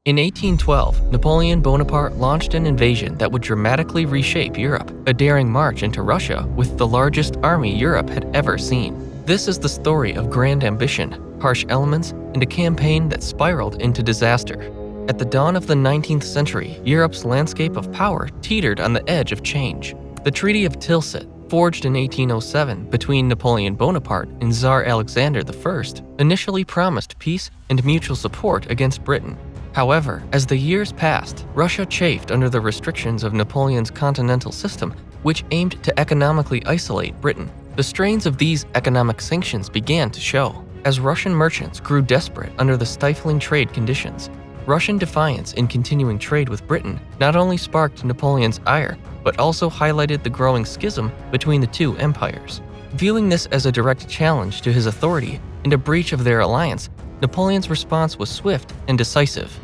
In 1812, Napoleon Bonaparte launched an invasion that would dramatically reshape Europe, a daring march into Russia with the largest army Europe had ever seen. This is the story of grand ambition, harsh elements, and a campaign that spiraled into disaster. At the dawn of the 19th century, Europe's landscape of power teetered on the edge of change. The Treaty of Tilsit, forged in 1807 between Napoleon Bonaparte and Tsar Alexander I, initially promised peace and mutual support against Britain. However, as the years passed, Russia chafed under the restrictions of Napoleon's continental system, which aimed to economically isolate Britain. The strains of these economic sanctions began to show, as Russian merchants grew desperate under the stifling trade conditions. Russian defiance in continuing trade with Britain not only sparked Napoleon's ire, but also highlighted the growing schism between the two empires. Viewing this as a direct challenge to his authority and a breach of their alliance, Napoleon's response was swift and decisive.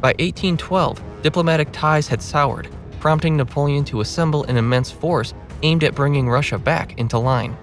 By 1812, diplomatic ties had soured, prompting Napoleon to assemble an immense force aimed at bringing Russia back into line.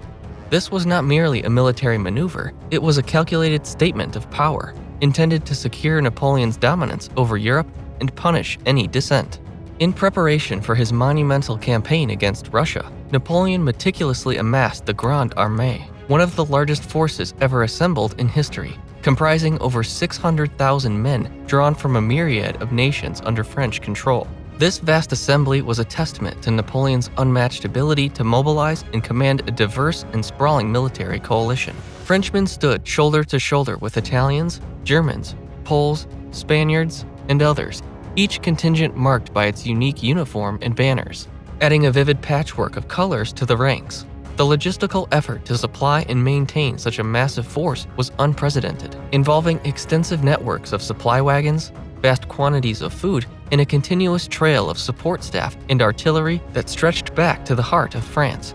This was not merely a military maneuver, it was a calculated statement of power, intended to secure Napoleon's dominance over Europe and punish any dissent. In preparation for his monumental campaign against Russia, Napoleon meticulously amassed the Grande Armée, one of the largest forces ever assembled in history, comprising over 600,000 men drawn from a myriad of nations under French control. This vast assembly was a testament to Napoleon's unmatched ability to mobilize and command a diverse and sprawling military coalition. Frenchmen stood shoulder to shoulder with Italians, Germans, Poles, Spaniards, and others, each contingent marked by its unique uniform and banners, adding a vivid patchwork of colors to the ranks. The logistical effort to supply and maintain such a massive force was unprecedented, involving extensive networks of supply wagons, vast quantities of food, and a continuous trail of support staff and artillery that stretched back to the heart of France.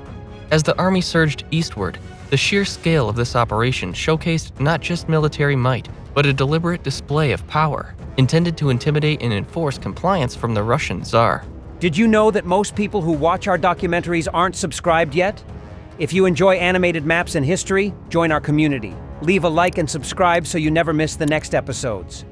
As the army surged eastward, the sheer scale of this operation showcased not just military might, but a deliberate display of power, intended to intimidate and enforce compliance from the Russian Tsar. Did you know that most people who watch our documentaries aren't subscribed yet? If you enjoy animated maps and history, join our community. Leave a like and subscribe so you never miss the next episodes.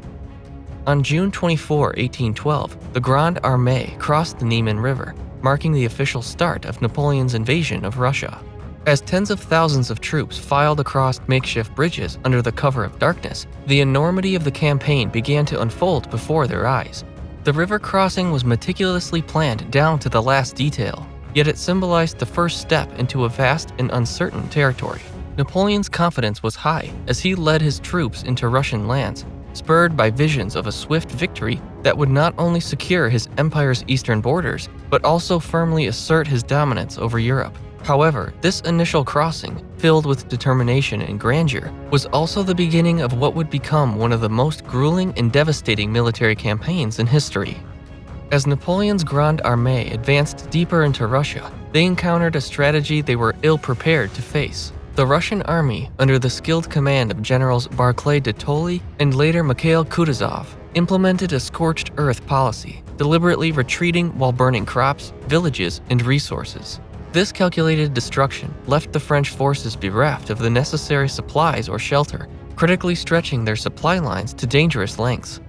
On June 24, 1812, the Grande Armée crossed the Niemen River, marking the official start of Napoleon's invasion of Russia. As tens of thousands of troops filed across makeshift bridges under the cover of darkness, the enormity of the campaign began to unfold before their eyes. The river crossing was meticulously planned down to the last detail, yet it symbolized the first step into a vast and uncertain territory. Napoleon's confidence was high as he led his troops into Russian lands, spurred by visions of a swift victory that would not only secure his empire's eastern borders, but also firmly assert his dominance over Europe. However, this initial crossing, filled with determination and grandeur, was also the beginning of what would become one of the most grueling and devastating military campaigns in history. As Napoleon's Grande Armée advanced deeper into Russia, they encountered a strategy they were ill-prepared to face. The Russian army, under the skilled command of Generals Barclay de Tolly and later Mikhail Kutuzov, implemented a scorched earth policy, deliberately retreating while burning crops, villages, and resources. This calculated destruction left the French forces bereft of the necessary supplies or shelter, critically stretching their supply lines to dangerous lengths.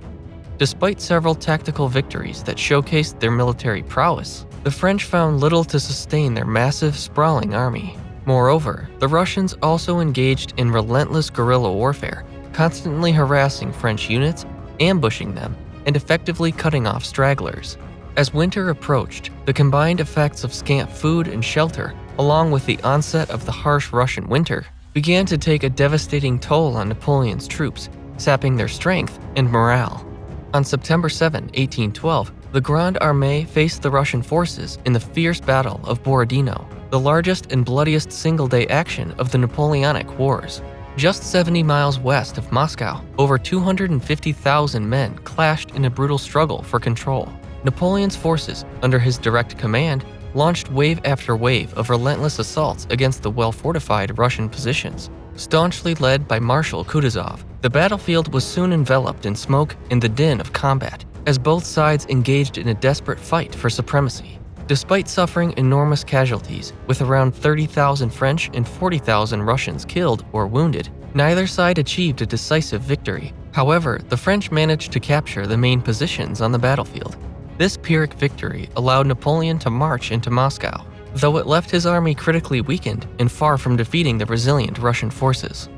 Despite several tactical victories that showcased their military prowess, the French found little to sustain their massive, sprawling army. Moreover, the Russians also engaged in relentless guerrilla warfare, constantly harassing French units, ambushing them, and effectively cutting off stragglers. As winter approached, the combined effects of scant food and shelter, along with the onset of the harsh Russian winter, began to take a devastating toll on Napoleon's troops, sapping their strength and morale. On September 7, 1812, the Grande Armée faced the Russian forces in the fierce Battle of Borodino, the largest and bloodiest single-day action of the Napoleonic Wars. Just 70 miles west of Moscow, over 250,000 men clashed in a brutal struggle for control. Napoleon's forces, under his direct command, launched wave after wave of relentless assaults against the well-fortified Russian positions. Staunchly led by Marshal Kutuzov, the battlefield was soon enveloped in smoke and the din of combat, as both sides engaged in a desperate fight for supremacy. Despite suffering enormous casualties, with around 30,000 French and 40,000 Russians killed or wounded, neither side achieved a decisive victory, However, the French managed to capture the main positions on the battlefield. This Pyrrhic victory allowed Napoleon to march into Moscow, though it left his army critically weakened and far from defeating the resilient Russian forces.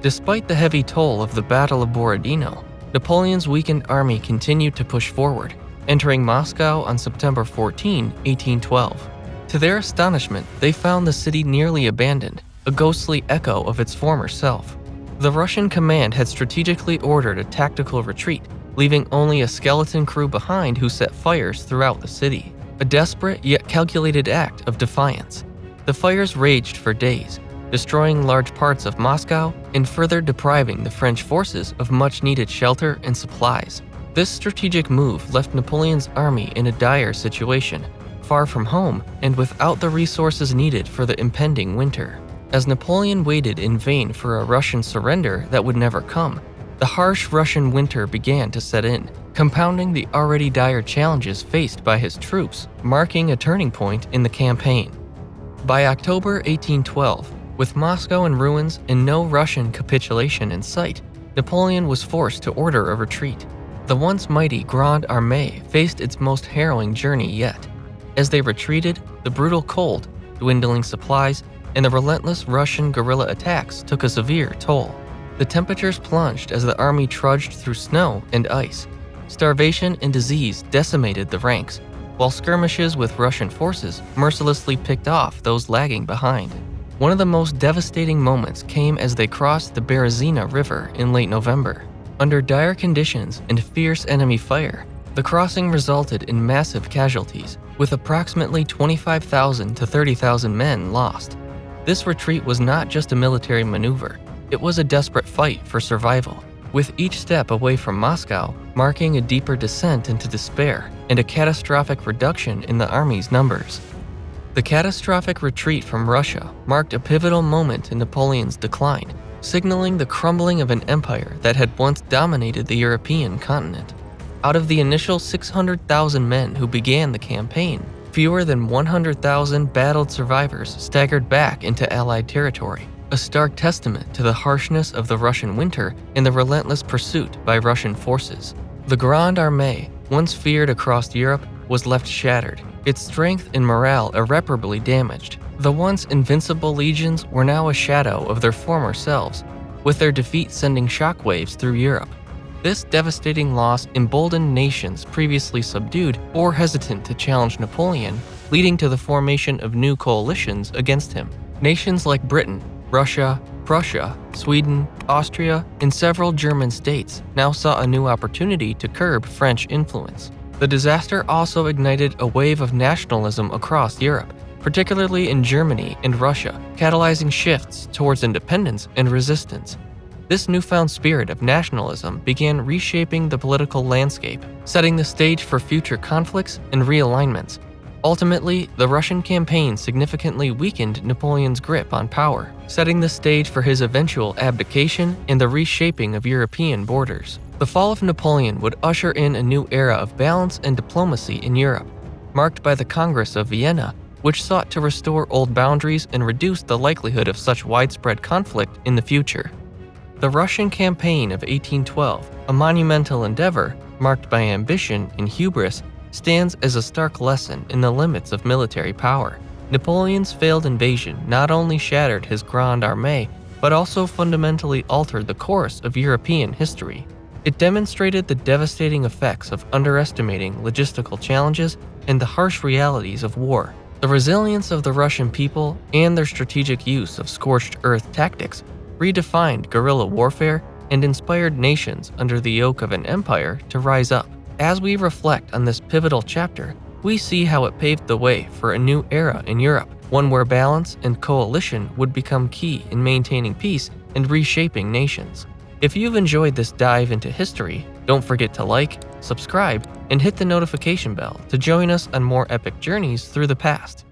Despite the heavy toll of the Battle of Borodino, Napoleon's weakened army continued to push forward, entering Moscow on September 14, 1812. To their astonishment, they found the city nearly abandoned, a ghostly echo of its former self. The Russian command had strategically ordered a tactical retreat, leaving only a skeleton crew behind who set fires throughout the city. A desperate yet calculated act of defiance. The fires raged for days, destroying large parts of Moscow and further depriving the French forces of much-needed shelter and supplies. This strategic move left Napoleon's army in a dire situation, far from home and without the resources needed for the impending winter. As Napoleon waited in vain for a Russian surrender that would never come, the harsh Russian winter began to set in, compounding the already dire challenges faced by his troops, marking a turning point in the campaign. By October 1812, with Moscow in ruins and no Russian capitulation in sight, Napoleon was forced to order a retreat. The once mighty Grande Armée faced its most harrowing journey yet. As they retreated, the brutal cold, dwindling supplies, and the relentless Russian guerrilla attacks took a severe toll. The temperatures plunged as the army trudged through snow and ice. Starvation and disease decimated the ranks, while skirmishes with Russian forces mercilessly picked off those lagging behind. One of the most devastating moments came as they crossed the Borodino River in late November. Under dire conditions and fierce enemy fire, the crossing resulted in massive casualties, with approximately 25,000 to 30,000 men lost. This retreat was not just a military maneuver, it was a desperate fight for survival, with each step away from Moscow marking a deeper descent into despair and a catastrophic reduction in the army's numbers. The catastrophic retreat from Russia marked a pivotal moment in Napoleon's decline, signaling the crumbling of an empire that had once dominated the European continent. Out of the initial 600,000 men who began the campaign, fewer than 100,000 battled survivors staggered back into Allied territory, a stark testament to the harshness of the Russian winter and the relentless pursuit by Russian forces. The Grande Armée, once feared across Europe, was left shattered, its strength and morale irreparably damaged. The once invincible legions were now a shadow of their former selves, with their defeat sending shockwaves through Europe. This devastating loss emboldened nations previously subdued or hesitant to challenge Napoleon, leading to the formation of new coalitions against him. Nations like Britain, Russia, Prussia, Sweden, Austria, and several German states now saw a new opportunity to curb French influence. The disaster also ignited a wave of nationalism across Europe, particularly in Germany and Russia, catalyzing shifts towards independence and resistance. This newfound spirit of nationalism began reshaping the political landscape, setting the stage for future conflicts and realignments. Ultimately, the Russian campaign significantly weakened Napoleon's grip on power, setting the stage for his eventual abdication and the reshaping of European borders. The fall of Napoleon would usher in a new era of balance and diplomacy in Europe, marked by the Congress of Vienna, which sought to restore old boundaries and reduce the likelihood of such widespread conflict in the future. The Russian campaign of 1812, a monumental endeavor marked by ambition and hubris, stands as a stark lesson in the limits of military power. Napoleon's failed invasion not only shattered his Grande Armée, but also fundamentally altered the course of European history. It demonstrated the devastating effects of underestimating logistical challenges and the harsh realities of war. The resilience of the Russian people and their strategic use of scorched earth tactics redefined guerrilla warfare and inspired nations under the yoke of an empire to rise up. As we reflect on this pivotal chapter, we see how it paved the way for a new era in Europe, one where balance and coalition would become key in maintaining peace and reshaping nations. If you've enjoyed this dive into history, don't forget to like, subscribe, and hit the notification bell to join us on more epic journeys through the past.